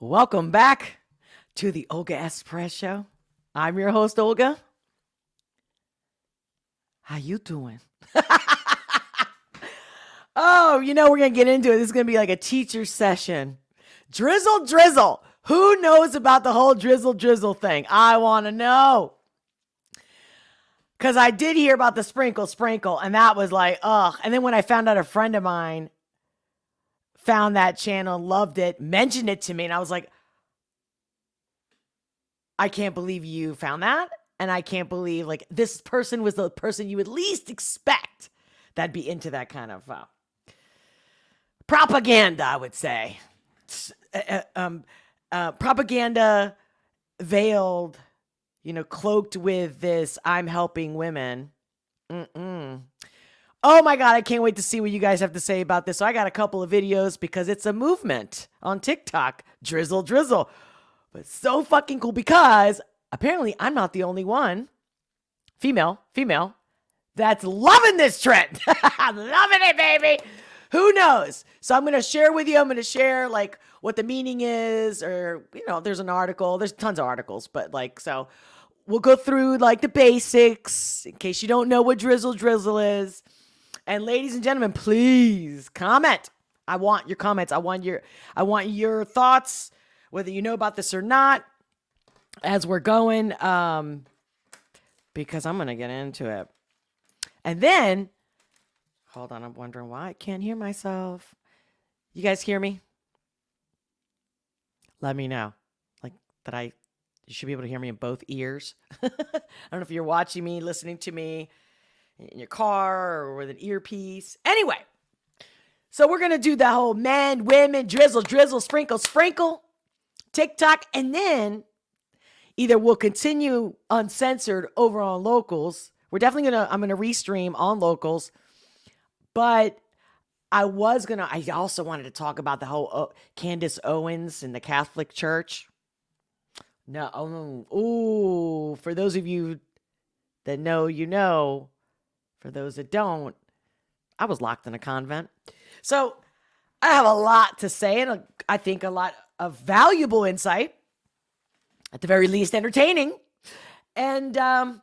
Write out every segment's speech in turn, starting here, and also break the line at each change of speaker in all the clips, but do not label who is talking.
Welcome back to the Olga S Show. I'm your host, Olga. How you doing? Oh, we're going to get into it. This is going to be like a teacher session. Drizzle. Who knows about the whole drizzle thing? I want to know. Because I did hear about the sprinkle, and that was like, ugh. And then when I found out a friend of mine found that channel, loved it, mentioned it to me, and I was like, I can't believe you found that. And I can't believe, like, this person was the person you would least expect that'd be into that kind of propaganda, I would say. Propaganda veiled, cloaked with this, I'm helping women. Oh my God, I can't wait to see what you guys have to say about this. So I got a couple of videos because it's a movement on TikTok. Drizzle. But it's so fucking cool because apparently I'm not the only one, female, that's loving this trend. I'm loving it, baby. Who knows? So I'm going to share with you. I'm going to share like what the meaning is, or, there's an article. There's tons of articles, but so we'll go through like the basics in case you don't know what drizzle is. And ladies and gentlemen, please comment. I want your comments. I want your thoughts, whether you know about this or not, as we're going, because I'm going to get into it. And then, hold on, I'm wondering why I can't hear myself. You guys hear me? Let me know. You should be able to hear me in both ears. I don't know if you're watching me, listening to me in your car or with an earpiece. Anyway, so we're going to do the whole men, women, drizzle, sprinkle, TikTok, and then either we'll continue uncensored over on Locals. I'm going to restream on Locals, but I also wanted to talk about the whole Candace Owens and the Catholic Church. For those of you that know, for those that don't, I was locked in a convent. So I have a lot to say, and I think a lot of valuable insight, at the very least entertaining. And I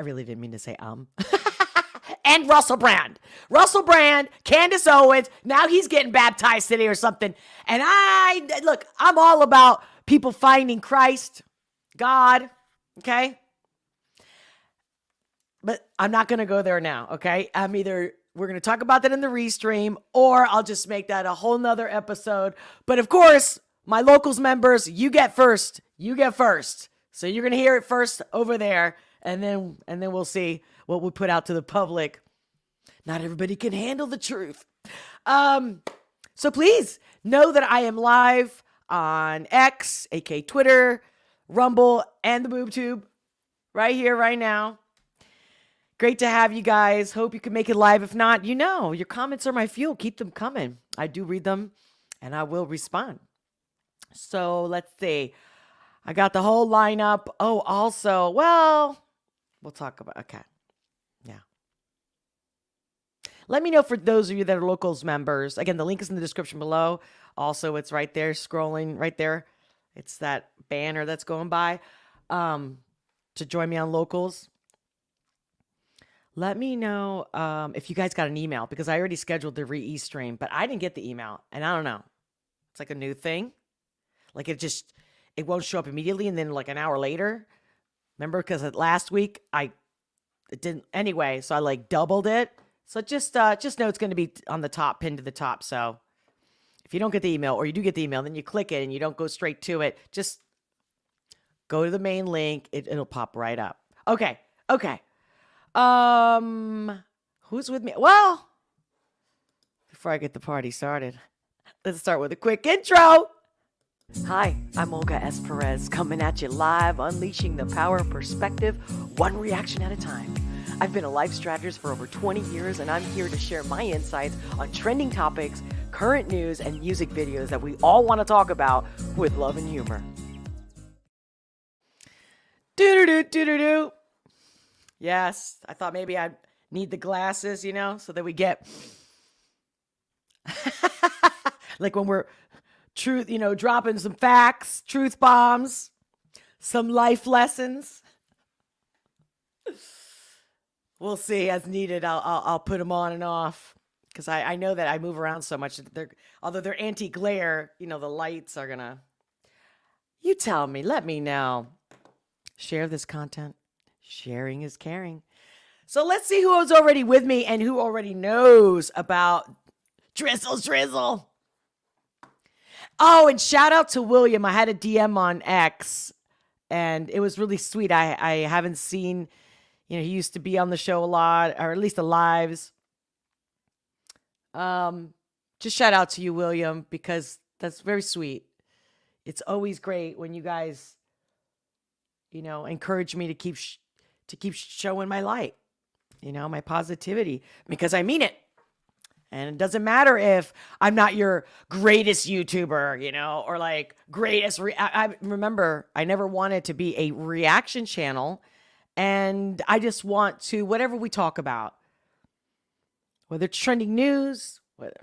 really didn't mean to say and Russell Brand, Candace Owens. Now he's getting baptized today or something. And I'm all about people finding Christ, God. Okay. But I'm not going to go there now. Okay. We're going to talk about that in the restream, or I'll just make that a whole nother episode. But of course, my Locals members, you get first. So you're going to hear it first over there. And then we'll see what we put out to the public. Not everybody can handle the truth. So please know that I am live on X, aka Twitter, Rumble, and the BoobTube right here, right now. Great to have you guys. Hope you can make it live. If not, your comments are my fuel. Keep them coming. I do read them, and I will respond. So let's see. I got the whole lineup. Oh, also, we'll talk about, okay. Yeah. Let me know for those of you that are Locals members. Again, the link is in the description below. Also, it's right there, scrolling right there. It's that banner that's going by to join me on Locals. Let me know if you guys got an email, because I already scheduled the re-e-stream, but I didn't get the email, and I don't know. It's like a new thing. Like it won't show up immediately, and then like an hour later. Remember, because last week it didn't anyway, so I doubled it. So just know it's going to be on the top, pinned to the top. So if you don't get the email, or you do get the email, then you click it and you don't go straight to it. Just go to the main link. It'll pop right up. Okay. Who's with me? Well, before I get the party started, let's start with a quick intro. Hi, I'm Olga S. Pérez, coming at you live, unleashing the power of perspective, one reaction at a time. I've been a life strategist for over 20 years, and I'm here to share my insights on trending topics, current news, and music videos that we all want to talk about with love and humor. Do-do-do-do-do-do. Yes, I thought maybe I'd need the glasses, so that we get... Like when we're dropping some facts, truth bombs, some life lessons. We'll see as needed. I'll put them on and off because I know that I move around so much. Although they're anti-glare, the lights are gonna. You tell me. Let me know. Share this content. Sharing is caring. So let's see who is already with me and who already knows about Drizzle. Oh, and shout out to William. I had a DM on X, and it was really sweet. I haven't seen, he used to be on the show a lot, or at least the lives. Just shout out to you, William, because that's very sweet. It's always great when you guys, encourage me to keep showing my light, my positivity, because I mean it. And it doesn't matter if I'm not your greatest YouTuber, or like greatest. I remember I never wanted to be a reaction channel. And I just want to, whatever we talk about, whether it's trending news, whether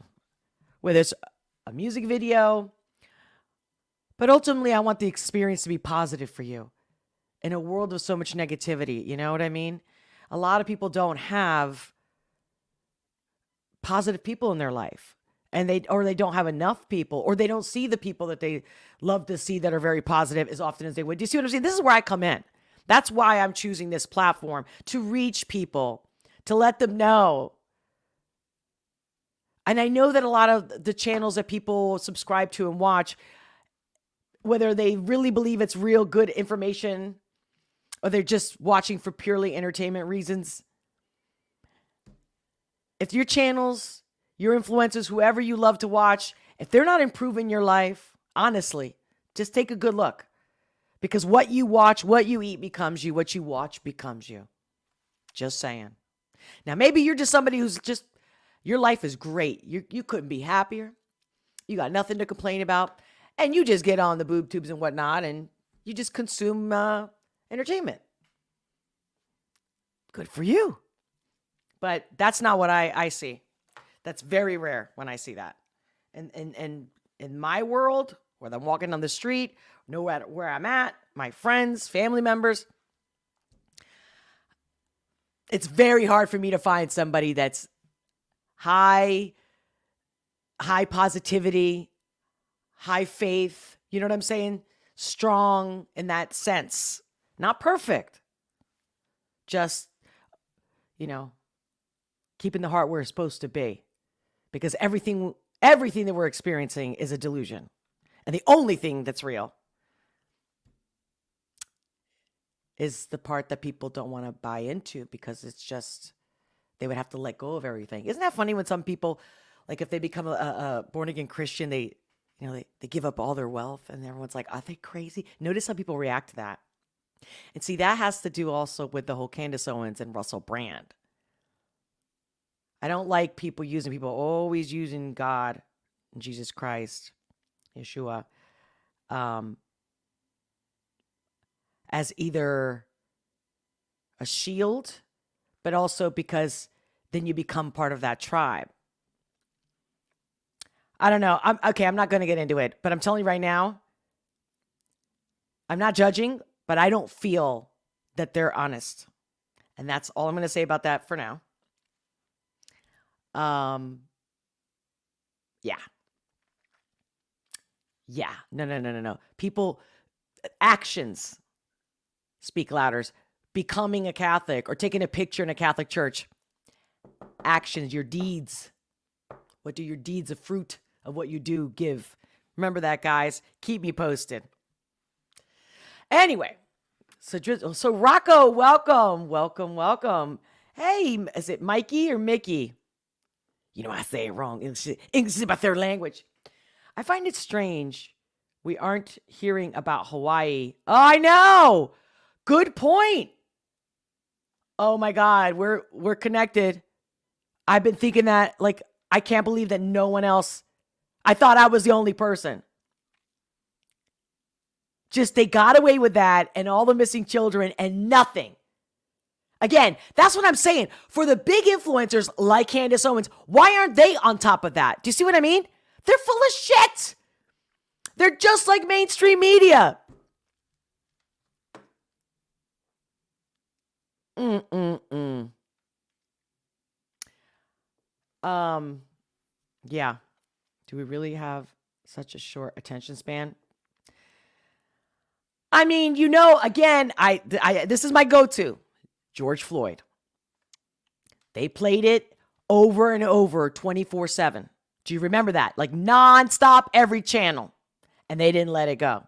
it's a music video, but ultimately I want the experience to be positive for you in a world of so much negativity. You know what I mean? A lot of people don't have positive people in their life, and they don't have enough people, or they don't see the people that they love to see that are very positive as often as they would. Do you see what I'm saying? This is where I come in. That's why I'm choosing this platform, to reach people, to let them know. And I know that a lot of the channels that people subscribe to and watch, whether they really believe it's real good information or they're just watching for purely entertainment reasons, if your channels, your influencers, whoever you love to watch, if they're not improving your life, honestly, just take a good look. Because what you watch, what you eat becomes you. What you watch becomes you. Just saying. Now, maybe you're just somebody who's just, your life is great. You couldn't be happier. You got nothing to complain about. And you just get on the boob tubes and whatnot, and you just consume entertainment. Good for you. But that's not what I see. That's very rare when I see that. And in my world, whether I'm walking on the street, know where I'm at, my friends, family members, it's very hard for me to find somebody that's high positivity, high faith, you know what I'm saying? Strong in that sense. Not perfect. Just, keeping the heart where it's supposed to be. Because everything that we're experiencing is a delusion. And the only thing that's real is the part that people don't want to buy into, because it's just, they would have to let go of everything. Isn't that funny when some people, like if they become a born-again Christian, they give up all their wealth, and everyone's like, are they crazy? Notice how people react to that. And see, that has to do also with the whole Candace Owens and Russell Brand. I don't like people always using God, Jesus Christ, Yeshua, as either a shield, but also because then you become part of that tribe. I don't know. I'm not going to get into it, but I'm telling you right now, I'm not judging, but I don't feel that they're honest. And that's all I'm going to say about that for now. Yeah. No. People, actions speak louder. Becoming a Catholic or taking a picture in a Catholic church. Actions, your deeds. What do your deeds of fruit of what you do give? Remember that, guys. Keep me posted. Anyway, so Rocco, welcome. Hey, is it Mikey or Mickey? I say it wrong. English is my third language. I find it strange we aren't hearing about Hawaii. Oh, I know. Good point. Oh my God, we're connected. I've been thinking that, like, I can't believe that no one else. I thought I was the only person. Just they got away with that and all the missing children and nothing. Again, that's what I'm saying. For the big influencers like Candace Owens, why aren't they on top of that? Do you see what I mean? They're full of shit. They're just like mainstream media. Yeah. Do we really have such a short attention span? I mean, again, this is my go-to. George Floyd. They played it over and over 24/7. Do you remember that? Like nonstop, every channel. And they didn't let it go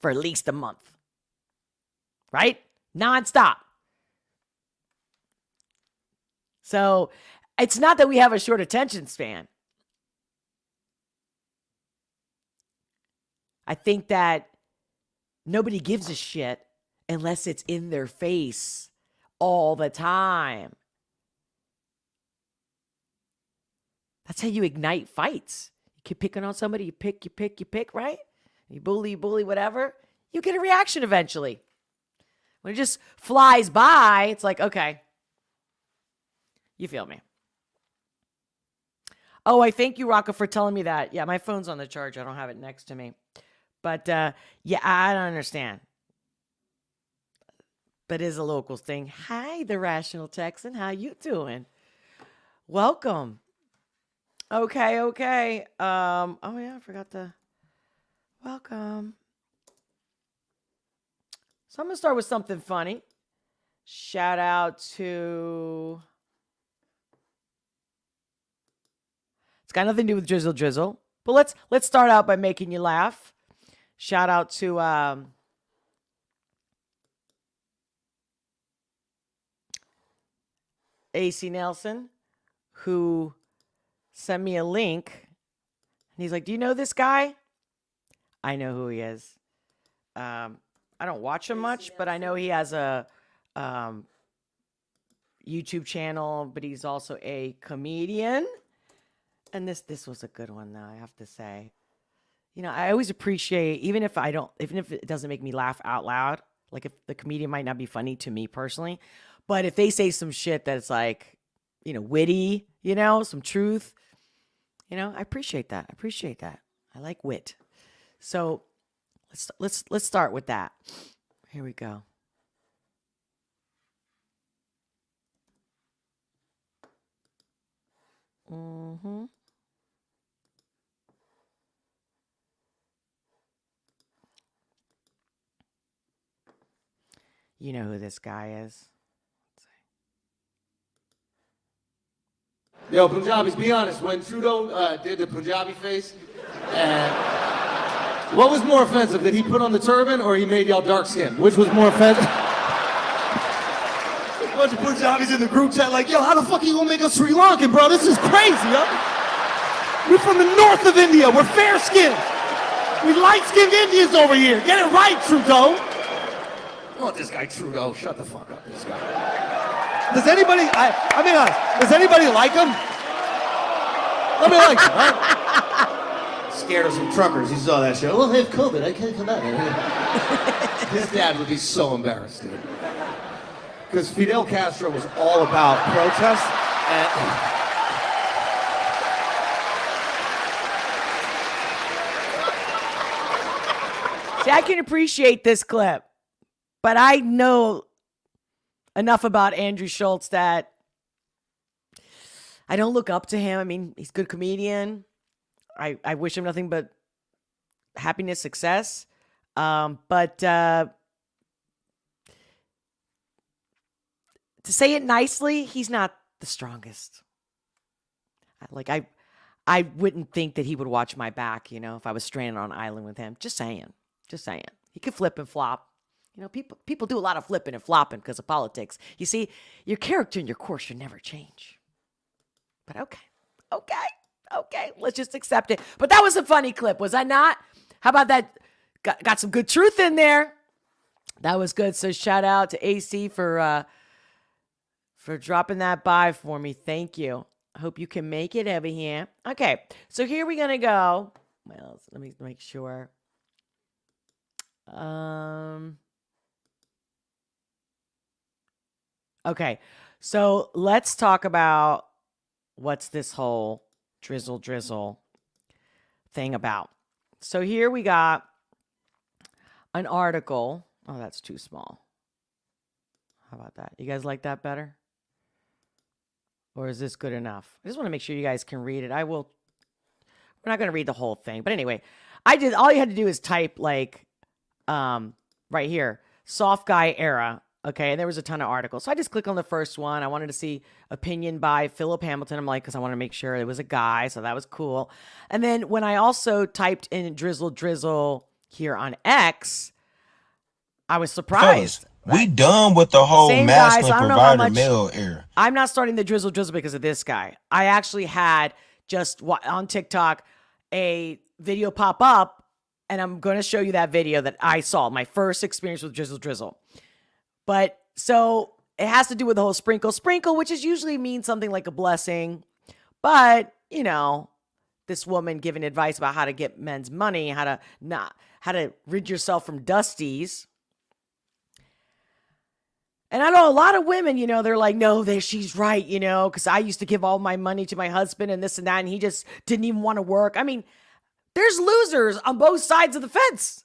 for at least a month. Right? Nonstop. So it's not that we have a short attention span. I think that nobody gives a shit unless it's in their face all the time. That's how you ignite fights. You keep picking on somebody, you pick, right? You bully, whatever. You get a reaction eventually. When it just flies by, it's like, okay. You feel me? Oh, I thank you, Rocco, for telling me that. Yeah, my phone's on the charge. I don't have it next to me. But, yeah, I don't understand. But it is a local thing. Hi, the Rational Texan. How you doing? Welcome. Okay. Oh, yeah, I forgot to welcome. So I'm going to start with something funny. Shout out to... It's got nothing to do with Drizzle. But let's start out by making you laugh. Shout out to AC Nelson, who sent me a link. And he's like, do you know this guy? I know who he is. I don't watch him much, but I know he has a YouTube channel, but he's also a comedian. And this was a good one, though, I have to say. I always appreciate, even if it doesn't make me laugh out loud, like if the comedian might not be funny to me personally, but if they say some shit that's like, witty, some truth, I appreciate that. I like wit. So let's start with that. Here we go. You know who this guy is.
Yo, Punjabis, be honest. When Trudeau did the Punjabi face, what was more offensive? Did he put on the turban or he made y'all dark skinned? Which was more offensive? A bunch of Punjabis in the group chat like, yo, how the fuck are you gonna make us Sri Lankan, bro? This is crazy, yo. We're from the north of India. We're fair skinned. We light skinned Indians over here. Get it right, Trudeau. Oh, this guy Trudeau. Shut the fuck up, this guy. Does anybody, I mean, does anybody like him? Let me like him, right? Scared of some truckers. He saw that show. Well, I have COVID. I can't come out. His dad would be so embarrassed, dude. Because Fidel Castro was all about protest.
See, I can appreciate this clip, but I know enough about Andrew Schultz that I don't look up to him. I mean, he's a good comedian. I wish him nothing but happiness, success. But to say it nicely, he's not the strongest. I wouldn't think that he would watch my back, if I was stranded on an island with him. Just saying. He could flip and flop. People do a lot of flipping and flopping because of politics. You see, your character and your course should never change. But okay, let's just accept it. But that was a funny clip, was I not? How about that? Got some good truth in there. That was good. So shout out to AC for dropping that by for me. Thank you. I hope you can make it over here. Okay, so here we're gonna go. Well, let me make sure. Okay, so let's talk about what's this whole drizzle. thing about. So here we got an article. Oh, that's too small. How about that? You guys like that better? Or is this good enough? I just want to make sure you guys can read it. We're not going to read the whole thing. But anyway, all you had to do is type like, right here, soft guy era. Okay. And there was a ton of articles. So I just clicked on the first one. I wanted to see opinion by Philip Hamilton. I'm like, because I want to make sure it was a guy. So that was cool. And then when I also typed in Drizzle here on X, I was surprised.
Fellas, we done with the whole
Same guy, so
masculine
I don't know how
provider
much-
male era.
I'm not starting the Drizzle because of this guy. I actually had just on TikTok a video pop up, and I'm going to show you that video that I saw, my first experience with Drizzle. But so it has to do with the whole sprinkle, which is usually means something like a blessing. But, you know, this woman giving advice about how to get men's money, how to rid yourself from dusties. And I know a lot of women, you know, they're like, no, she's right, you know, because I used to give all my money to my husband and this and that, and he just didn't even want to work. I mean, there's losers on both sides of the fence.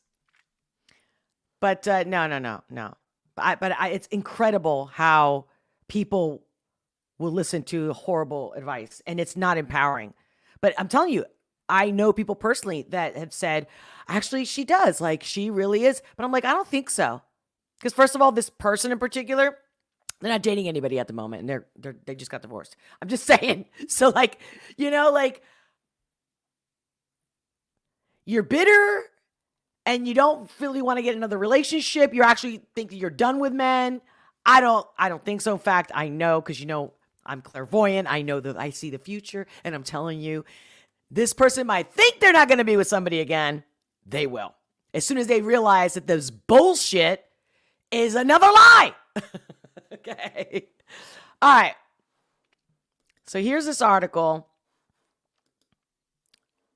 But no. But it's incredible how people will listen to horrible advice, and it's not empowering. But I'm telling you, I know people personally that have said, actually, she does. Like, she really is. But I'm like, I don't think so. Because first of all, this person in particular, they're not dating anybody at the moment, and they just got divorced. I'm just saying. So like, you know, like you're bitter and you don't really want to get another relationship. You actually think that you're done with men. I don't think so. In fact, I know, because you know, I'm clairvoyant. I know that I see the future, and I'm telling you, this person might think they're not going to be with somebody again. They will. As soon as they realize that this bullshit is another lie. Okay. All right. So here's this article.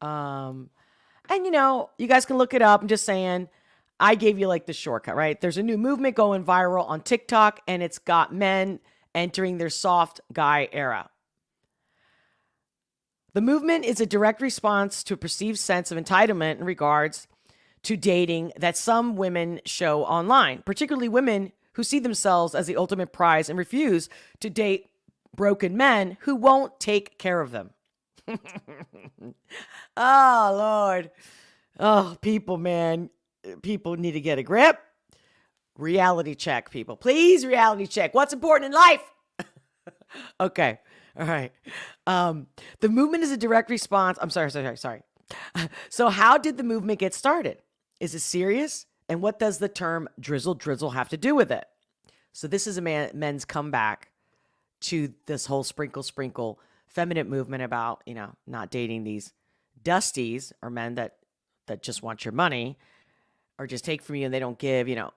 And you know, you guys can look it up. I'm just saying, I gave you like the shortcut, right? There's a new movement going viral on TikTok, and it's got men entering their soft guy era. The movement is a direct response to a perceived sense of entitlement in regards to dating that some women show online, particularly women who see themselves as the ultimate prize and refuse to date broken men who won't take care of them. Oh, Lord. Oh, people, man. People need to get a grip. Reality check, people. Please, reality check. What's important in life? Okay. All right. The movement is a direct response. I'm sorry. So how did the movement get started? Is it serious? And what does the term drizzle have to do with it? So this is a men's comeback to this whole sprinkle feminine movement about, you know, not dating these dusties or men that just want your money or just take from you and they don't give, you know,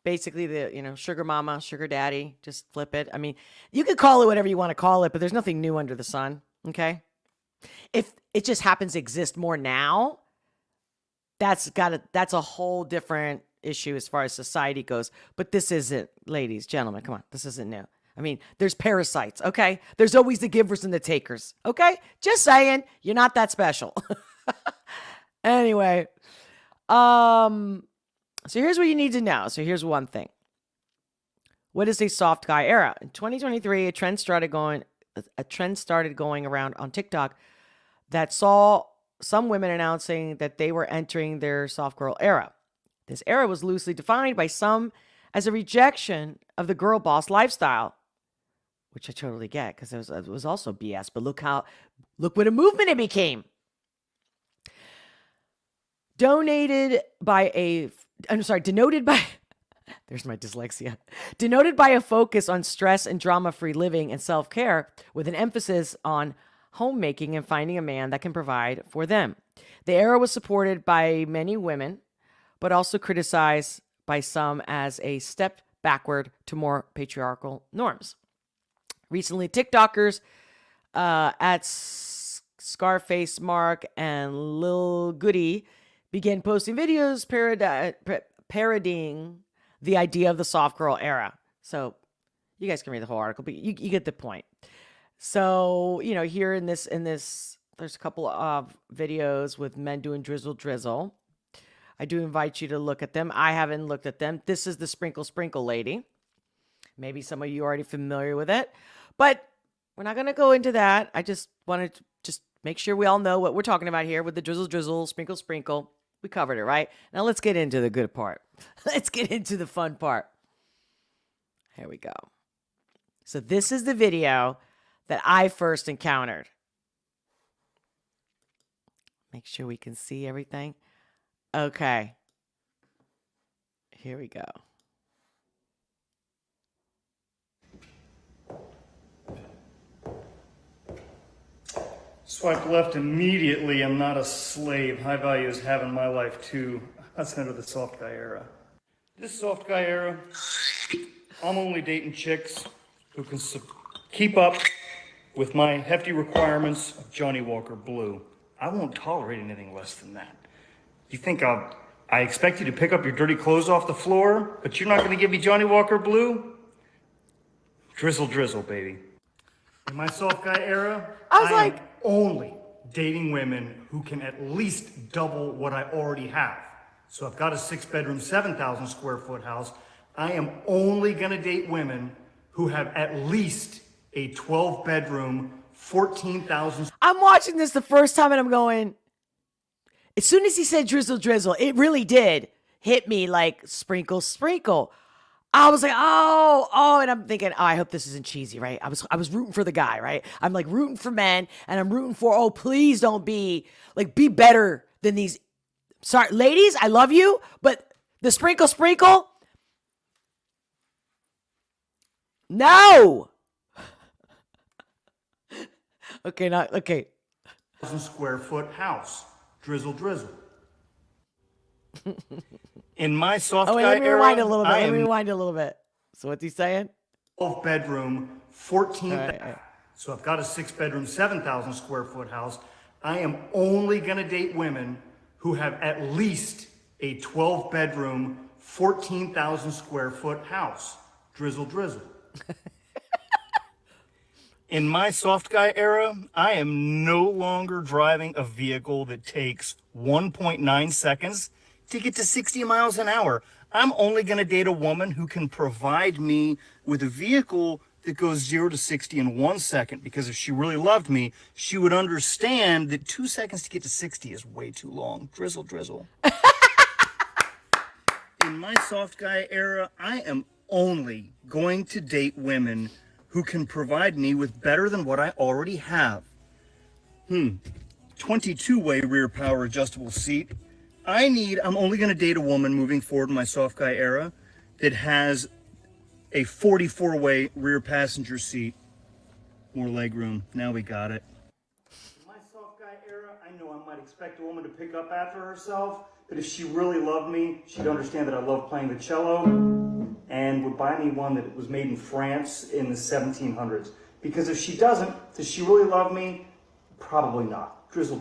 basically the, you know, sugar mama, sugar daddy, just flip it. I mean, you could call it whatever you want to call it, but there's nothing new under the sun. If it just happens to exist more now, that's a whole different issue as far as society goes. But this isn't, ladies, gentlemen, come on, this isn't new. I mean, there's parasites, okay? There's always the givers and the takers, okay? Just saying, you're not that special. Anyway, so here's what you need to know. So here's one thing. What is a soft guy era? In 2023, a trend started going around on TikTok that saw some women announcing that they were entering their soft girl era. This era was loosely defined by some as a rejection of the girl boss lifestyle, which I totally get because it was also BS. But look what a movement it became. Denoted by there's my dyslexia. Denoted by a focus on stress and drama-free living and self-care with an emphasis on homemaking and finding a man that can provide for them. The era was supported by many women, but also criticized by some as a step backward to more patriarchal norms. Recently, TikTokers at Scarface Mark and Lil Goody began posting videos parodying the idea of the soft girl era. So you guys can read the whole article, but you get the point. So, you know, here in this There's a couple of videos with men doing drizzle. I do invite you to look at them. I haven't looked at them. This is the sprinkle lady. Maybe some of you are already familiar with it, but we're not going to go into that. I just wanted to just make sure we all know what we're talking about here with the drizzle, sprinkle. We covered it, right? Now let's get into the good part. Let's get into the fun part. Here we go. So this is the video that I first encountered. Make sure we can see everything. Okay. Here we go.
Swipe left immediately. I'm not a slave. High value is having my life too. That's under the soft guy era. This soft guy era, I'm only dating chicks who can keep up with my hefty requirements of Johnny Walker Blue. I won't tolerate anything less than that. You think I expect you to pick up your dirty clothes off the floor, but you're not going to give me Johnny Walker Blue? Drizzle, baby. In my soft guy era, I am only dating women who can at least double what I already have. So I've got a 6-bedroom, 7,000 square foot house. I am only gonna date women who have at least a 12-bedroom, 14,000.
I'm watching this the first time and I'm going, as soon as he said drizzle, it really did hit me like sprinkle. I was like, oh, and I'm thinking, oh, I hope this isn't cheesy, right? I was rooting for the guy, right? I'm like rooting for men, and I'm rooting for, oh, please don't be better than these. Sorry, ladies, I love you, but the sprinkle, no. Okay.
1,000 square foot house, drizzle. In my soft guy era,
let me rewind a little bit. So what's he saying?
12-bedroom, 14. So I've got a 6-bedroom, 7,000 square foot house. I am only gonna date women who have at least a 12-bedroom, 14,000 square foot house. Drizzle. In my soft guy era, I am no longer driving a vehicle that takes 1.9 seconds to get to 60 miles an hour. I'm only going to date a woman who can provide me with a vehicle that goes 0 to 60 in 1 second, because if she really loved me, she would understand that 2 seconds to get to 60 is way too long. Drizzle. In my soft guy era, I am only going to date women who can provide me with better than what I already have. 22-way rear power adjustable seat. I'm only going to date a woman moving forward in my soft guy era that has a 44-way rear passenger seat. More legroom. Now we got it. In my soft guy era, I know I might expect a woman to pick up after herself, but if she really loved me, she'd understand that I love playing the cello and would buy me one that was made in France in the 1700s. Because if she doesn't, does she really love me? Probably not. Drizzle.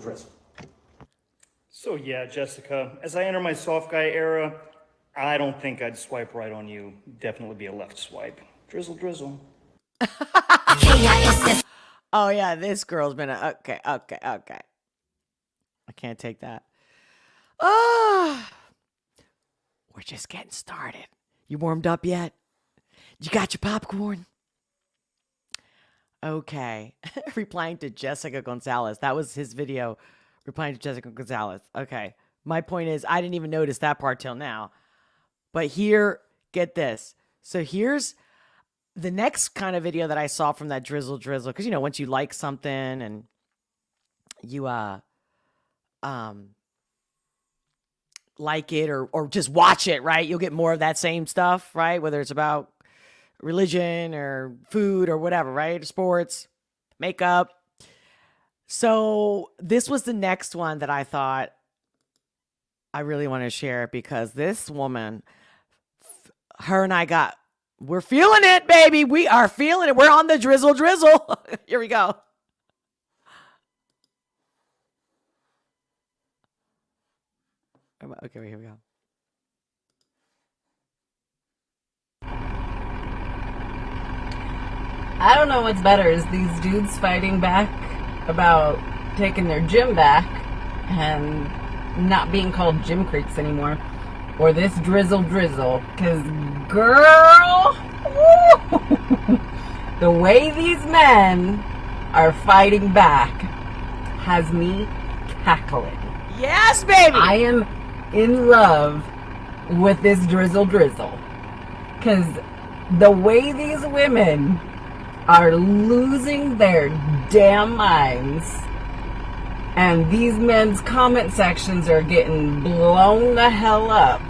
So yeah, Jessica, as I enter my soft guy era, I don't think I'd swipe right on you. Definitely be a left swipe. Drizzle.
Oh yeah, this girl's been okay. I can't take that. We're just getting started. You warmed up yet? You got your popcorn? Okay. Replying to Jessica Gonzalez. That was his video. Replying to Jessica Gonzalez. Okay. My point is, I didn't even notice that part till now. But here, get this. So here's the next kind of video that I saw from that drizzle. Because, once you like something and you like it or just watch it, right? You'll get more of that same stuff, right? Whether it's about religion or food or whatever, right? Sports, makeup. So this was the next one that I thought I really want to share, because this woman, her and we're feeling it, baby. We are feeling it. We're on the drizzle. Here we go. Okay, here we go.
I don't know what's better, is these dudes fighting back about taking their gym back and not being called gym creeps anymore, or this Drizzle, because girl, the way these men are fighting back has me cackling.
Yes, baby.
I am in love with this Drizzle, because the way these women are losing their damn minds, and these men's comment sections are getting blown the hell up.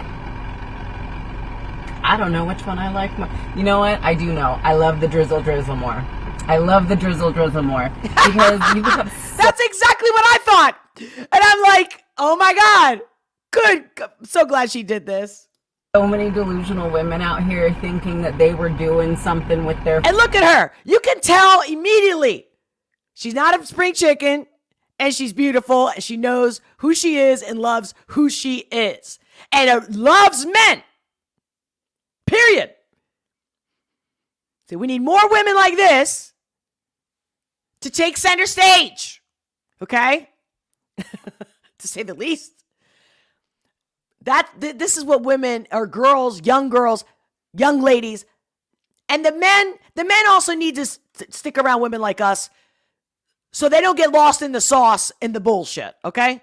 I don't know which one I like more. You know what? I do know. I love the Drizzle more. I love the Drizzle more because you become
That's exactly what I thought. And I'm like, oh my God. Good. I'm so glad she did this.
so many delusional women out here thinking that they were doing something with their...
And look at her. You can tell immediately. She's not a spring chicken, and she's beautiful, and she knows who she is and loves who she is. And loves men. Period. So we need more women like this to take center stage. Okay? To say the least. This is what women or girls, young ladies, and the men also need to stick around women like us so they don't get lost in the sauce and the bullshit, okay?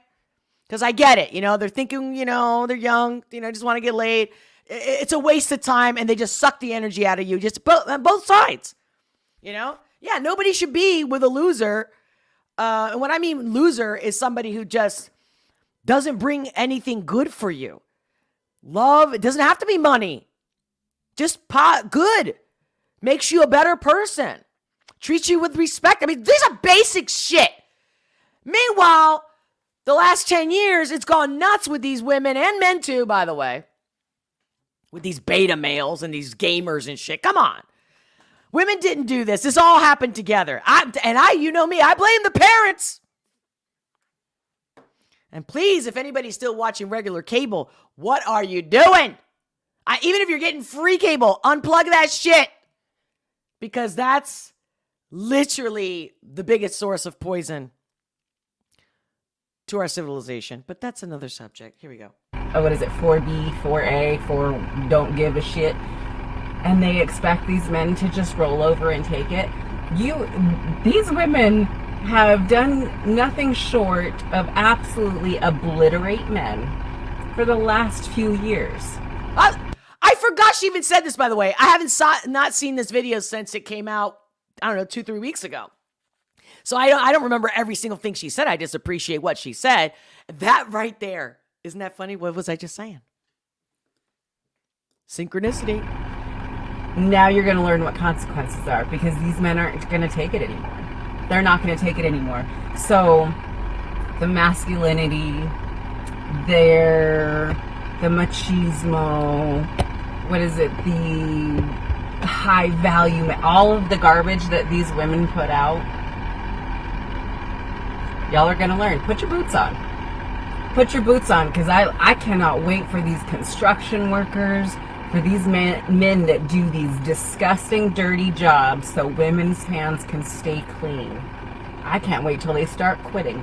Because I get it, they're thinking, they're young, just want to get laid. It's a waste of time, and they just suck the energy out of you, just on both sides, Yeah, nobody should be with a loser. And what I mean loser is somebody who just doesn't bring anything good for you. Love, it doesn't have to be money. Just good. Makes you a better person. Treats you with respect. I mean, these are basic shit. Meanwhile, the last 10 years, it's gone nuts with these women and men too, by the way. With these beta males and these gamers and shit. Come on. Women didn't do this. This all happened together. You know me, I blame the parents. And please, if anybody's still watching regular cable, what are you doing? Even if you're getting free cable, unplug that shit. Because that's literally the biggest source of poison to our civilization. But that's another subject. Here we go.
What is it? 4B, 4A, for don't give a shit. And they expect these men to just roll over and take it. These women have done nothing short of absolutely obliterate men for the last few years.
I forgot she even said this, by the way. I haven't not seen this video since it came out, I don't know, 2-3 weeks ago. So I don't remember every single thing she said. I just appreciate what she said. That right there. Isn't that funny? What was I just saying? Synchronicity.
Now you're going to learn what consequences are, because these men aren't going to take it anymore. They're not going to take it anymore. So the masculinity, the machismo, what is it? The high value, all of the garbage that these women put out. Y'all are going to learn. Put your boots on. Put your boots on, because I cannot wait for these construction workers, for these men that do these disgusting, dirty jobs so women's hands can stay clean. I can't wait till they start quitting.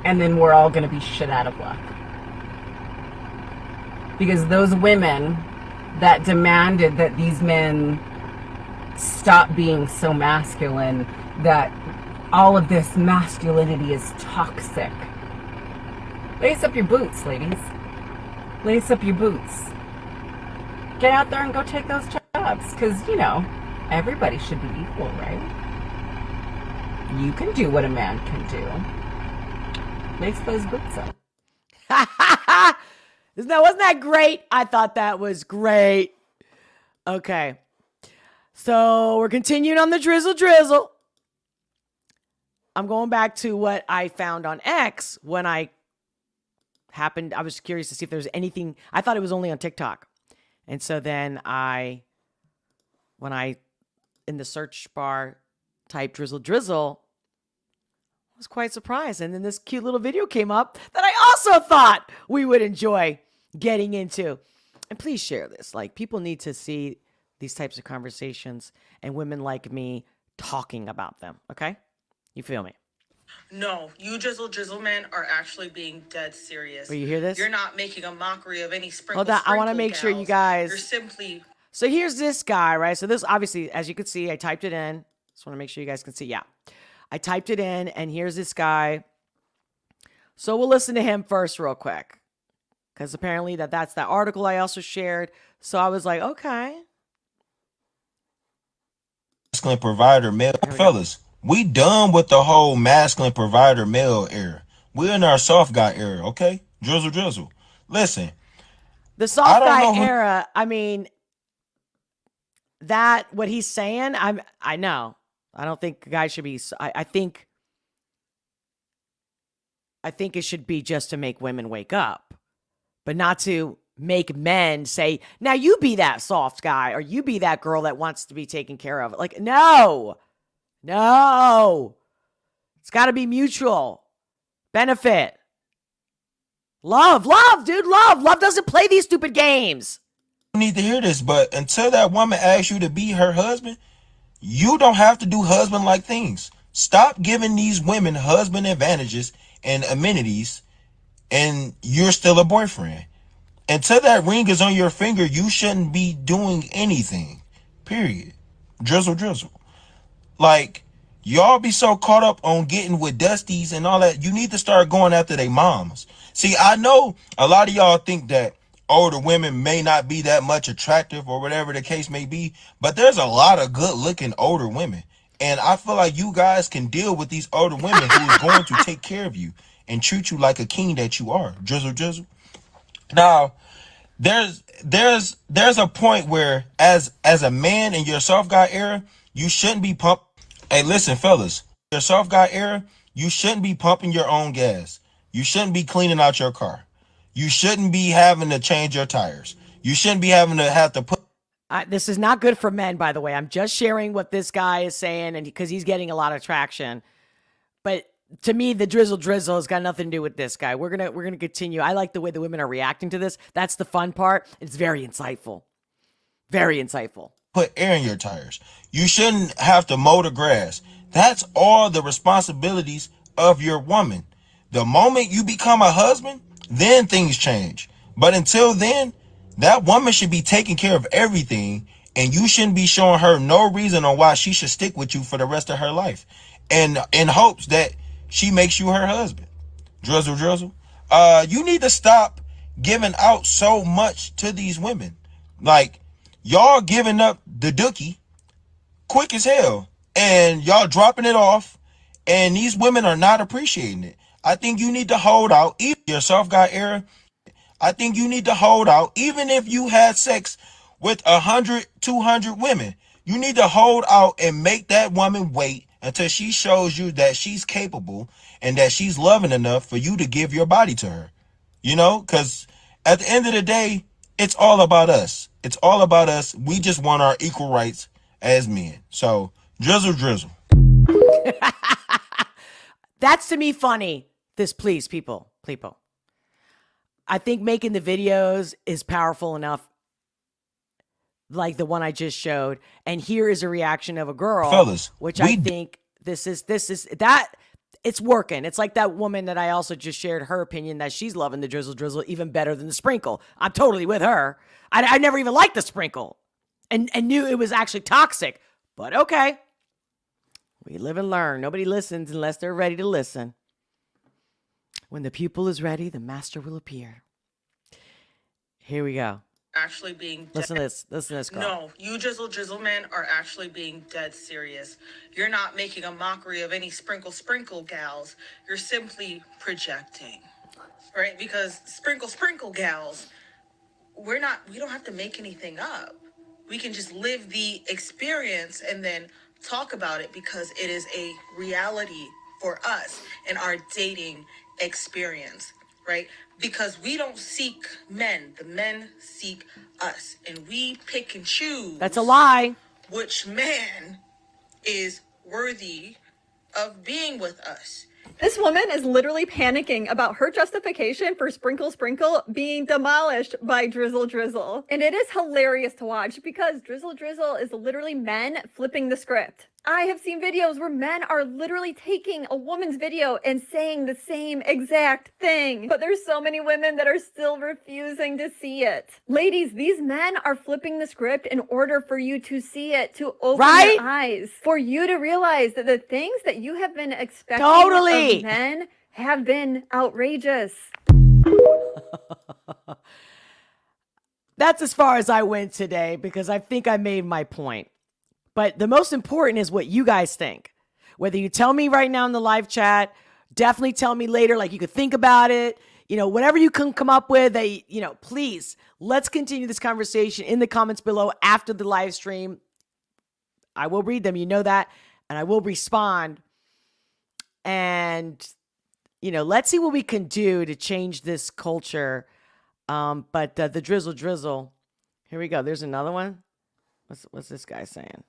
And then we're all going to be shit out of luck. Because those women that demanded that these men stop being so masculine, that all of this masculinity is toxic. Lace up your boots, ladies. Lace up your boots. Get out there and go take those jobs. Because, everybody should be equal, right? You can do what a man can do. Lace those boots up.
Wasn't that great? I thought that was great. Okay. So we're continuing on the drizzle. I'm going back to what I found on X when I was curious to see if there was anything. I thought it was only on TikTok. And so then when I, in the search bar, typed drizzle, I was quite surprised. And then this cute little video came up that I also thought we would enjoy getting into. And please share this. People need to see these types of conversations and women like me talking about them. Okay? You feel me?
No, you drizzle men are actually being dead serious.
Will you hear this?
You're not making a mockery of any sprinkle.
Hold on, I want to make sure you guys.
You're simply.
So here's this guy, right? So this, obviously, as you can see, I typed it in. Just want to make sure you guys can see. Yeah, I typed it in, and here's this guy. So we'll listen to him first real quick, because apparently that's that article I also shared. So I was like, okay.
Masculine provider male. Fellas, we done with the whole masculine provider male era. We're in our soft guy era, okay? Drizzle. Listen.
The soft guy era, I mean, that, what he's saying, I know. I don't think guys should be, I think it should be just to make women wake up, but not to make men say, now you be that soft guy, or you be that girl that wants to be taken care of. Like, no, it's got to be mutual benefit. Love, dude, love doesn't play these stupid games.
You need to hear this, but until that woman asks you to be her husband, you don't have to do husband-like things. Stop giving these women husband advantages and amenities, and you're still a boyfriend. Until that ring is on your finger, you shouldn't be doing anything. Period. Drizzle. Like, y'all be so caught up on getting with Dusties and all that. You need to start going after their moms. See, I know a lot of y'all think that older women may not be that much attractive or whatever the case may be, but there's a lot of good looking older women. And I feel like you guys can deal with these older women who is going to take care of you and treat you like a king that you are. Drizzle. Now, there's a point where as a man in your soft guy era, you shouldn't be pumping. Hey, listen, fellas, your soft guy era, you shouldn't be pumping your own gas. You shouldn't be cleaning out your car. You shouldn't be having to change your tires. You shouldn't be having to put.
This is not good for men, by the way. I'm just sharing what this guy is saying, and because he's getting a lot of traction. But to me, the drizzle has got nothing to do with this guy. We're gonna continue. I like the way the women are reacting to this. That's the fun part. It's very insightful. Very insightful.
Put air in your tires. You shouldn't have to mow the grass. That's all the responsibilities of your woman. The moment you become a husband, then things change. But until then, that woman should be taking care of everything, and you shouldn't be showing her no reason on why she should stick with you for the rest of her life, and in hopes that she makes you her husband. Drizzle. You need to stop giving out so much to these women. Like, y'all giving up the dookie quick as hell, and y'all dropping it off, and these women are not appreciating it. I think you need to hold out. Even your soft guy era, I think you need to hold out. Even if you had sex with 100, 200 women, you need to hold out and make that woman wait until she shows you that she's capable and that she's loving enough for you to give your body to her. You know, because at the end of the day, it's all about us. It's all about us. We just want our equal rights as men. So, drizzle.
That's to me funny. This, please, people. I think making the videos is powerful enough, like the one I just showed. And here is a reaction of a girl,
fellas,
which I think this is that it's working. It's like that woman that I also just shared her opinion that she's loving the drizzle even better than the sprinkle. I'm totally with her. I never even liked the sprinkle and knew it was actually toxic, but okay. We live and learn. Nobody listens unless they're ready to listen. When the pupil is ready, the master will appear. Here we go.
Actually being
listen to this girl.
No, you drizzle men are actually being dead serious. You're not making a mockery of any sprinkle gals. You're simply projecting, right? Because sprinkle gals, we don't have to make anything up. We can just live the experience and then talk about it because it is a reality for us in our dating experience, right? Because we don't seek men, the men seek us, and we pick and choose.
That's a lie.
Which man is worthy of being with us.
This woman is literally panicking about her justification for sprinkle being demolished by Drizzle. And it is hilarious to watch because Drizzle is literally men flipping the script. I have seen videos where men are literally taking a woman's video and saying the same exact thing. But there's so many women that are still refusing to see it. Ladies, these men are flipping the script in order for you to see it, to open
Right?
your eyes, for you to realize that the things that you have been expecting
Totally.
of men have been outrageous.
That's as far as I went today because I think I made my point. But the most important is what you guys think. Whether you tell me right now in the live chat, definitely tell me later, like you could think about it, whatever you can come up with, please, let's continue this conversation in the comments below after the live stream. I will read them, you know that, and I will respond. And, let's see what we can do to change this culture. But the drizzle, here we go. There's another one. What's this guy saying?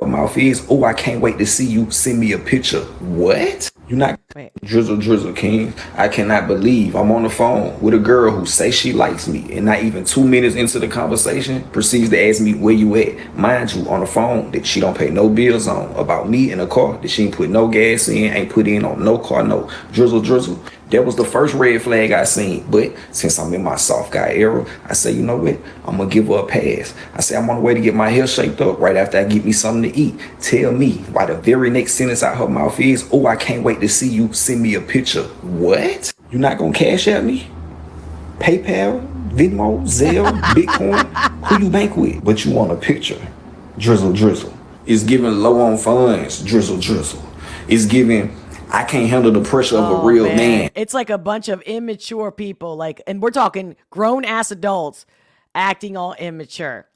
Mouth is, oh, I can't wait to see you. Send me a picture. What? You're not Drizzle King. I cannot believe I'm on the phone with a girl who say she likes me, and not even 2 minutes into the conversation proceeds to ask me where you at. Mind you, on the phone that she don't pay no bills on, about me in a car that she ain't put no gas in, ain't put in on no car note. Drizzle. That was the first red flag I seen. But since I'm in my soft guy era, I say, you know what? I'm going to give her a pass. I say, I'm on the way to get my hair shaped up right after I get me something to eat. Tell me why the very next sentence out her mouth is, oh, I can't wait to see you. Send me a picture. What? You not going to cash at me? PayPal, Venmo, Zelle, Bitcoin? Who you bank with? But you want a picture. Drizzle. It's giving low on funds. Drizzle. It's giving... I can't handle the pressure of a real man.
It's like a bunch of immature people, and we're talking grown ass adults acting all immature.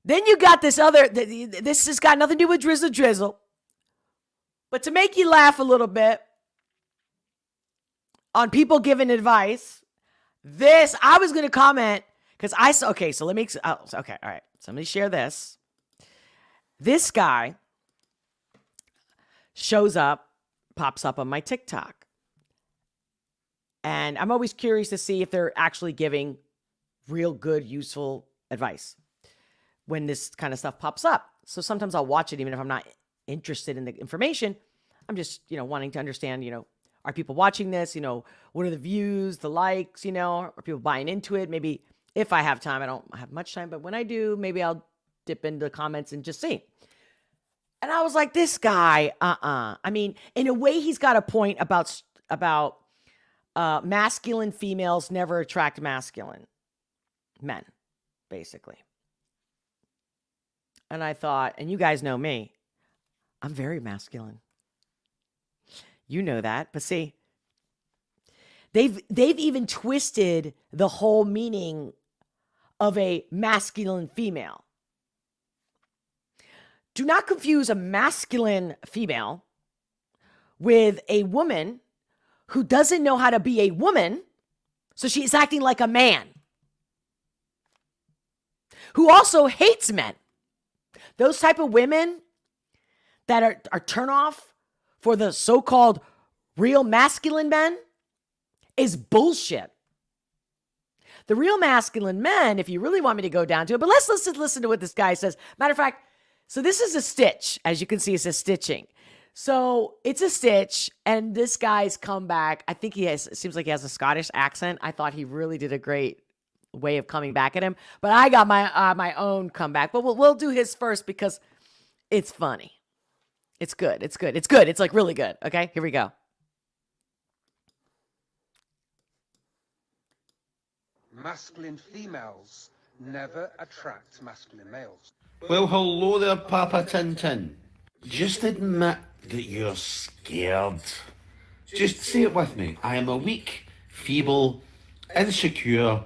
Then you got this has got nothing to do with Drizzle. But to make you laugh a little bit on people giving advice, I was going to comment because I saw, okay, so let me, okay, all right. So let me share this. This guy pops up on my TikTok. And I'm always curious to see if they're actually giving real good, useful advice when this kind of stuff pops up. So sometimes I'll watch it even if I'm not interested in the information. I'm just, wanting to understand, are people watching this? What are the views, the likes, are people buying into it? Maybe if I have time, I don't have much time, but when I do, maybe I'll dip into the comments and just see. And I was like, this guy, I mean, in a way, he's got a point about masculine females never attract masculine men, basically. And I thought, and you guys know me, I'm very masculine. You know that, but see, they've even twisted the whole meaning of a masculine female. Do not confuse a masculine female with a woman who doesn't know how to be a woman, so she's acting like a man, who also hates men. Those type of women that are turn off for the so-called real masculine men is bullshit. The real masculine men, if you really want me to go down to it, but let's listen to what this guy says. Matter of fact, so this is a stitch. As you can see, it says stitching. So it's a stitch, and this guy's comeback, I think it seems like he has a Scottish accent. I thought he really did a great way of coming back at him, but I got my own comeback. But we'll do his first because it's funny. It's good. It's like really good. Okay, here we go.
Masculine females never attract masculine males.
Well, hello there, Papa Tintin. Just admit that you're scared. Just say it with me. I am a weak, feeble, insecure,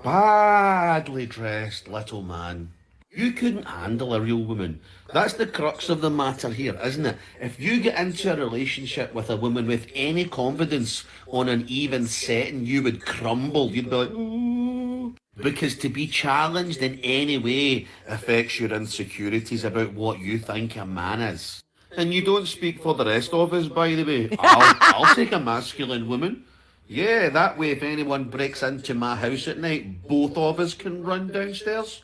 badly dressed little man. You couldn't handle a real woman. That's the crux of the matter here, isn't it? If you get into a relationship with a woman with any confidence on an even setting, you would crumble. You'd be like, ooh. Because to be challenged in any way affects your insecurities about what you think a man is. And you don't speak for the rest of us, by the way. I'll take a masculine woman. Yeah, that way if anyone breaks into my house at night, both of us can run downstairs.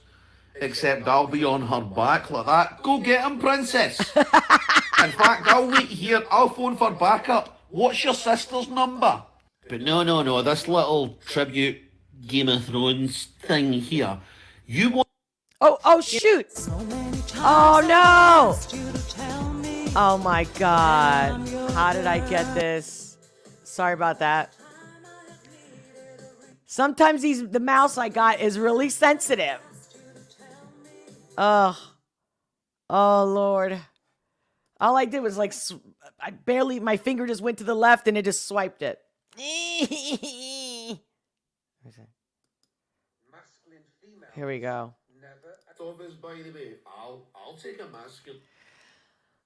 Except I'll be on her back like that. Go get him, princess. In fact, I'll wait here. I'll phone for backup. What's your sister's number? But no. This little tribute Game of Thrones thing here. You want...
Oh, shoot. Oh, no. Oh, my God. How did I get this? Sorry about that. Sometimes the mouse I got is really sensitive. Oh, Lord. All I did was like, my finger just went to the left and it just swiped it. Here we go.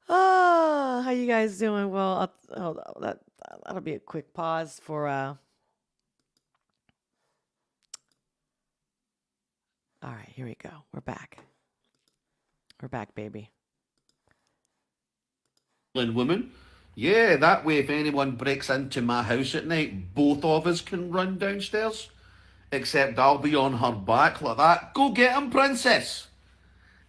Oh, how you guys doing? Well, that'll be a quick pause for, all right, here we go. We're back. We're back, baby.
Woman? Yeah, that way if anyone breaks into my house at night, both of us can run downstairs. Except I'll be on her back like that. Go get him, princess.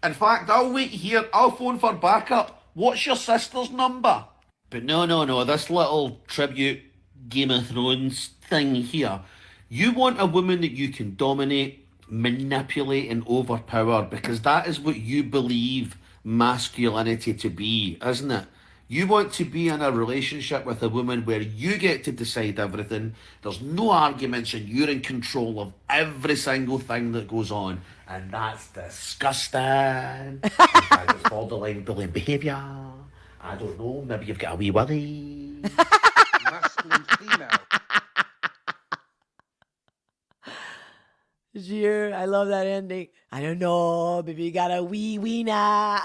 In fact, I'll wait here. I'll phone for backup. What's your sister's number? But no. This little tribute Game of Thrones thing here. You want a woman that you can dominate, manipulate, and overpower because that is what you believe masculinity to be, isn't it? You want to be in a relationship with a woman where you get to decide everything. There's no arguments and you're in control of every single thing that goes on. And that's disgusting. In fact, it's borderline bullying behaviour. I don't know, maybe you've got a wee worry.
Masculine female.
Yeah, I love that ending. I don't know, baby, you got a wee wiener.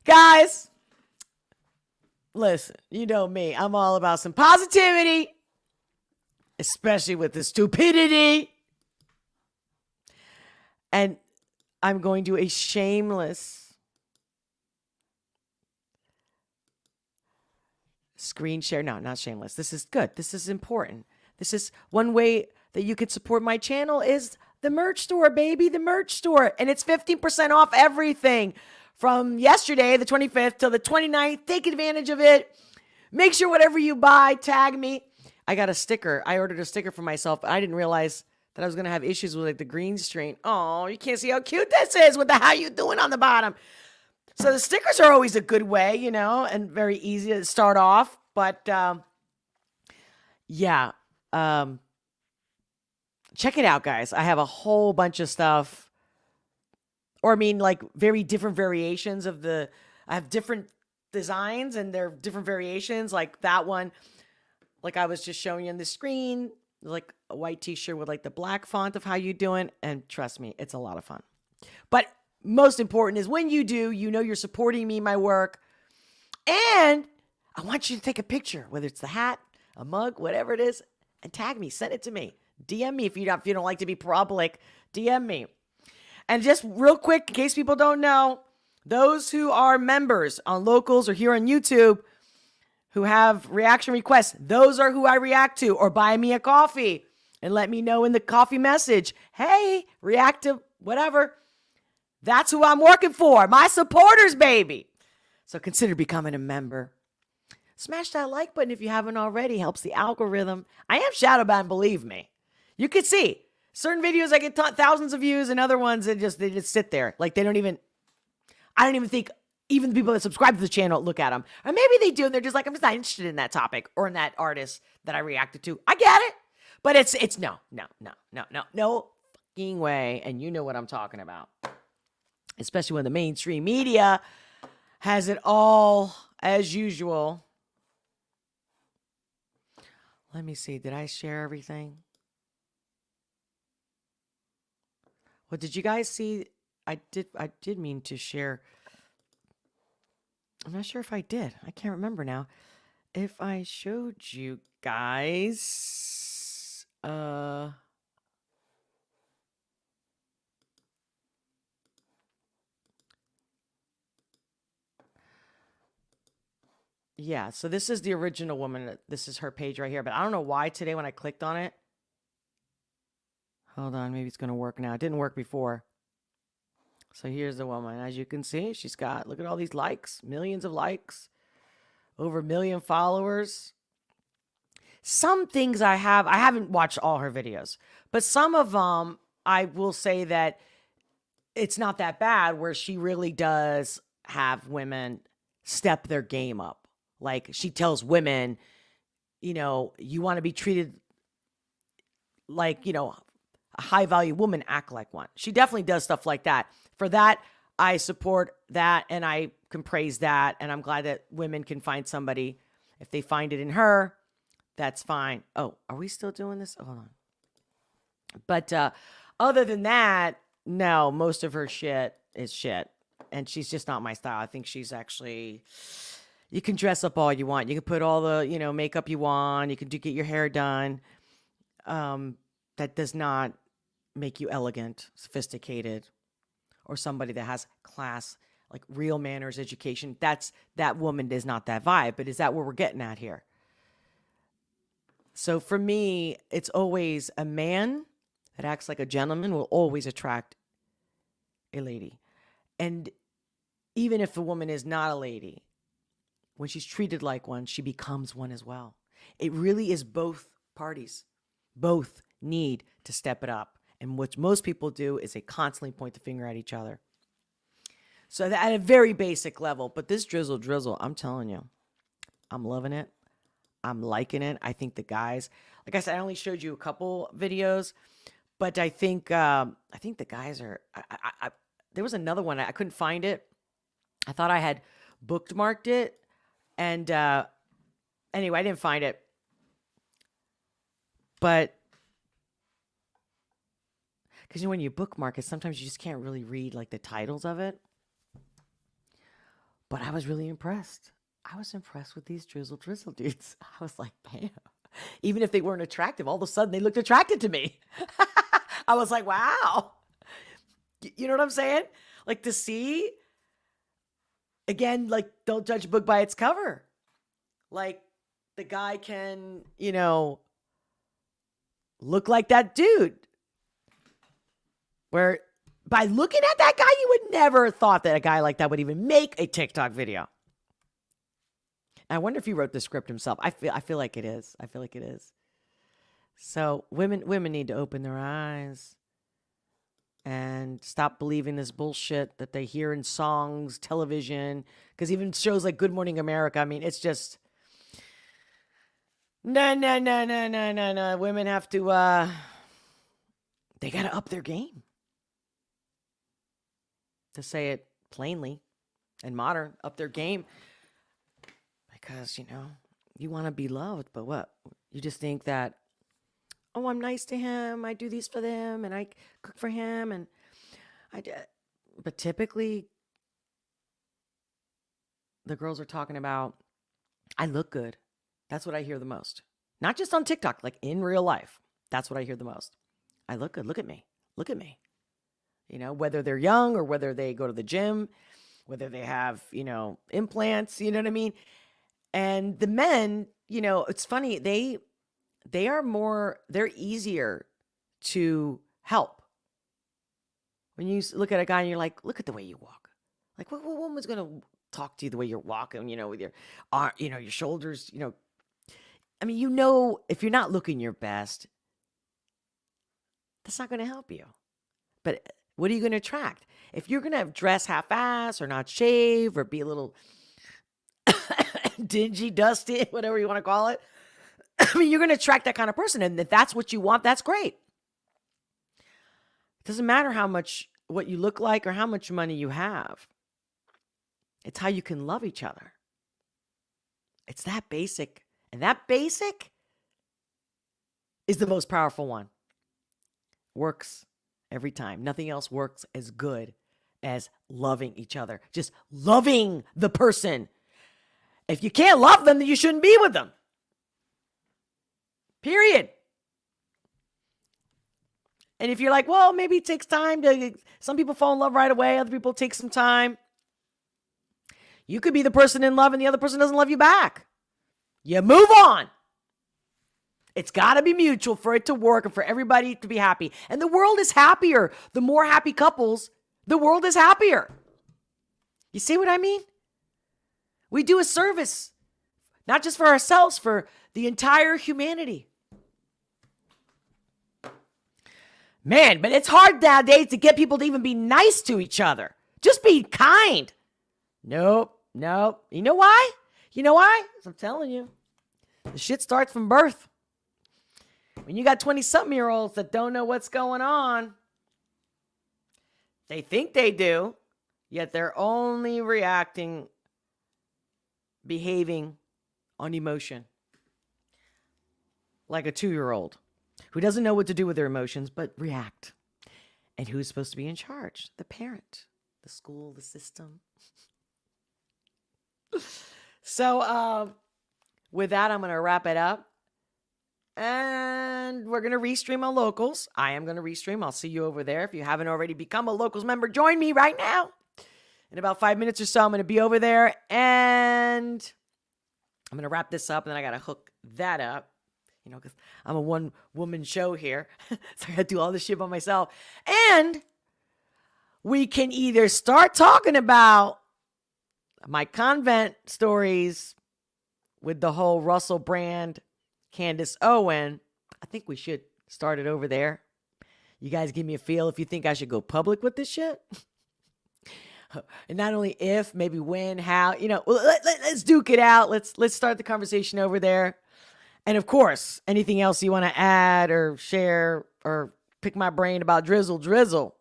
Guys, listen, you know me. I'm all about some positivity, especially with the stupidity. And I'm going to do a shameless screen share. No, not shameless. This is good. This is important. This is one way that you could support my channel is the merch store, baby, the merch store. And it's 15% off everything. From yesterday, the 25th, till the 29th. Take advantage of it. Make sure whatever you buy, tag me. I got a sticker. I ordered a sticker for myself, but I didn't realize that I was going to have issues with like the green screen. Oh, you can't see how cute this is with the how you doing on the bottom. So the stickers are always a good way, you know, and very easy to start off. But yeah, check it out, guys. I have a whole bunch of stuff. Or I mean, like very different variations of I have different designs and they're different variations. Like that one, like I was just showing you on the screen, like a white t-shirt with like the black font of how you doing. And trust me, it's a lot of fun. But most important is when you do, you know, you're supporting me, my work. And I want you to take a picture, whether it's the hat, a mug, whatever it is, and tag me, send it to me. DM me if you don't like to be public, DM me. And just real quick, in case people don't know, those who are members on Locals or here on YouTube who have reaction requests, those are who I react to. Or buy me a coffee and let me know in the coffee message, hey, react to whatever. That's who I'm working for. My supporters, baby. So consider becoming a member. Smash that like button if you haven't already. Helps the algorithm. I am shadow banned, believe me. You can see. Certain videos I get thousands of views and other ones they just sit there. Like I don't even think even the people that subscribe to the channel look at them. Or maybe they do and they're just like, I'm just not interested in that topic or in that artist that I reacted to. I get it. But it's no fucking way. And you know what I'm talking about. Especially when the mainstream media has it all as usual. Let me see. Did I share everything? Well, did you guys see? I did mean to share. I'm not sure if I did. I can't remember now. If I showed you guys, yeah, so this is the original woman. This is her page right here. But I don't know why today when I clicked on it. Hold on, maybe it's going to work now. It didn't work before. So here's the woman. As you can see, she's got, look at all these likes, millions of likes, over 1 million followers. Some things I haven't watched all her videos, but some of them I will say that it's not that bad, where she really does have women step their game up. Like, she tells women, you know, you want to be treated like, you know, a high value woman, act like one. She definitely does stuff like that. For that, I support that, and I can praise that. And I'm glad that women can find somebody. If they find it in her, that's fine. Oh, are we still doing this? Oh, hold on. But other than that, no, most of her shit is shit. And she's just not my style. I think she's actually, you can dress up all you want. You can put all the, you know, makeup you want. You can get your hair done. That does not make you elegant, sophisticated, or somebody that has class, like real manners, education. That woman is not that vibe. But is that what we're getting at here? So for me, it's always a man that acts like a gentleman will always attract a lady. And even if the woman is not a lady, when she's treated like one, she becomes one as well. It really is both parties. Both need to step it up. And what most people do is they constantly point the finger at each other. So at a very basic level, but this Drizzle, I'm telling you, I'm loving it. I'm liking it. I think the guys, like I said, I only showed you a couple videos, but I think the guys are, there was another one. I couldn't find it. I thought I had bookmarked it. And anyway, I didn't find it. But because, you know, when you bookmark it, sometimes you just can't really read like the titles of it. But I was really impressed. I was impressed with these Drizzle dudes. I was like, bam. Even if they weren't attractive, all of a sudden they looked attracted to me. I was like, wow. You know what I'm saying? Like, to see, again, like, don't judge a book by its cover. Like, the guy can, you know, look like that dude. Where by looking at that guy, you would never thought that a guy like that would even make a TikTok video. I wonder if he wrote the script himself. I feel like it is. I feel like it is. So women need to open their eyes and stop believing this bullshit that they hear in songs, television, because even shows like Good Morning America, I mean, it's just no. Women have to they got to up their game. To say it plainly and modern, up their game. Because, you know, you want to be loved, but what? You just think that, oh, I'm nice to him, I do these for them, and I cook for him, and but typically, the girls are talking about, I look good. That's what I hear the most. Not just on TikTok, like in real life. That's what I hear the most. I look good. Look at me. Look at me. You know, whether they're young or whether they go to the gym, whether they have, you know, implants, you know what I mean? And the men, you know, it's funny, they're easier to help. When you look at a guy and you're like, look at the way you walk. Like, what woman's going to talk to you the way you're walking, you know, with your arm, you know, your shoulders, you know. I mean, you know, if you're not looking your best, that's not going to help you. But what are you going to attract? If you're going to dress half-ass or not shave or be a little dingy, dusty, whatever you want to call it, I mean, you're going to attract that kind of person. And if that's what you want, that's great. It doesn't matter what you look like or how much money you have. It's how you can love each other. It's that basic. And that basic is the most powerful one. Works every time. Nothing else works as good as loving each other. Just loving the person. If you can't love them, then you shouldn't be with them. Period. And if you're like, well, maybe it takes time some people fall in love right away. Other people take some time. You could be the person in love and the other person doesn't love you back. You move on. It's got to be mutual for it to work and for everybody to be happy. And the world is happier. The more happy couples, the world is happier. You see what I mean? We do a service, not just for ourselves, for the entire humanity. Man, but it's hard nowadays to get people to even be nice to each other. Just be kind. Nope. You know why? I'm telling you. The shit starts from birth. When you got 20-something-year-olds that don't know what's going on, they think they do, yet they're only behaving on emotion. Like a 2-year-old who doesn't know what to do with their emotions, but react. And who's supposed to be in charge? The parent, the school, the system. So, with that, I'm going to wrap it up. And we're going to restream on Locals. I am going to restream. I'll see you over there. If you haven't already become a Locals member, join me right now. In about 5 minutes or so, I'm going to be over there. And I'm going to wrap this up. And then I got to hook that up. Because I'm a one-woman show here. So I got to do all this shit by myself. And we can either start talking about my convent stories with the whole Russell Brand, Candace Owen. I think we should start it over there. You guys give me a feel if you think I should go public with this shit. And not only if, maybe when, how, let's duke it out. Let's start the conversation over there. And of course, anything else you want to add or share or pick my brain about Drizzle.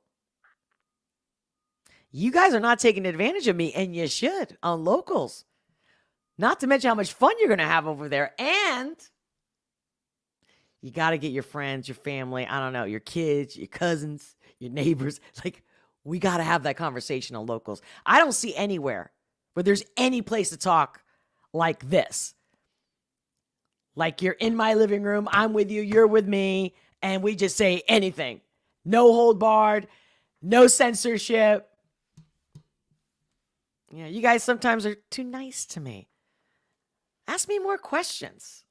You guys are not taking advantage of me, and you should on Locals. Not to mention how much fun you're going to have over there. And you got to get your friends, your family, I don't know, your kids, your cousins, your neighbors. We got to have that conversation on Locals. I don't see anywhere where there's any place to talk like this. Like you're in my living room, I'm with you, you're with me, and we just say anything. No hold barred, no censorship. Yeah, you guys sometimes are too nice to me. Ask me more questions.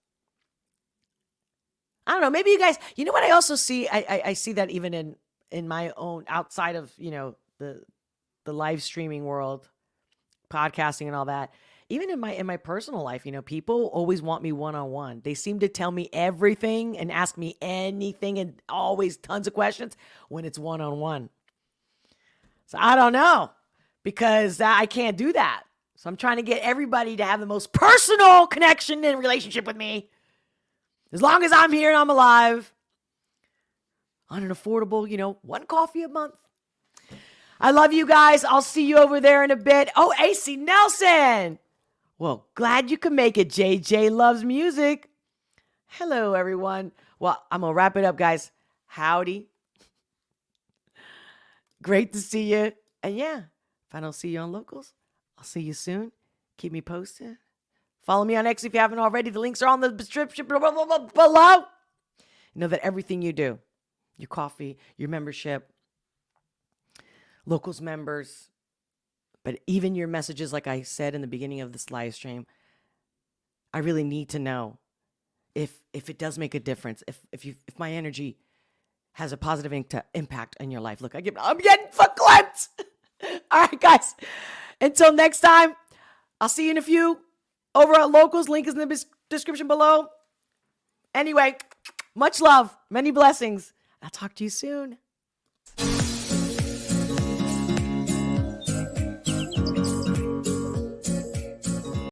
I don't know, maybe you guys, you know what I also see? I see that even in my own, outside of, the live streaming world, podcasting and all that. Even in my personal life, people always want me one-on-one. They seem to tell me everything and ask me anything and always tons of questions when it's one-on-one. So I don't know, because I can't do that. So I'm trying to get everybody to have the most personal connection and relationship with me. As long as I'm here and I'm alive. On an affordable, 1 coffee a month. I love you guys. I'll see you over there in a bit. Oh, AC Nelson. Well, glad you could make it. JJ loves music. Hello, everyone. Well, I'm going to wrap it up, guys. Howdy. Great to see you. And yeah, if I don't see you on Locals, I'll see you soon. Keep me posted. Follow me on X if you haven't already. The links are on the description below. Know that everything you do, your coffee, your membership, Locals members, but even your messages, like I said in the beginning of this live stream, I really need to know if it does make a difference, if my energy has a positive impact in your life. Look, I'm getting verklempt. All right, guys. Until next time, I'll see you in a few over at Locals. Link is in the description below. Anyway, much love, many blessings. I'll talk to you soon.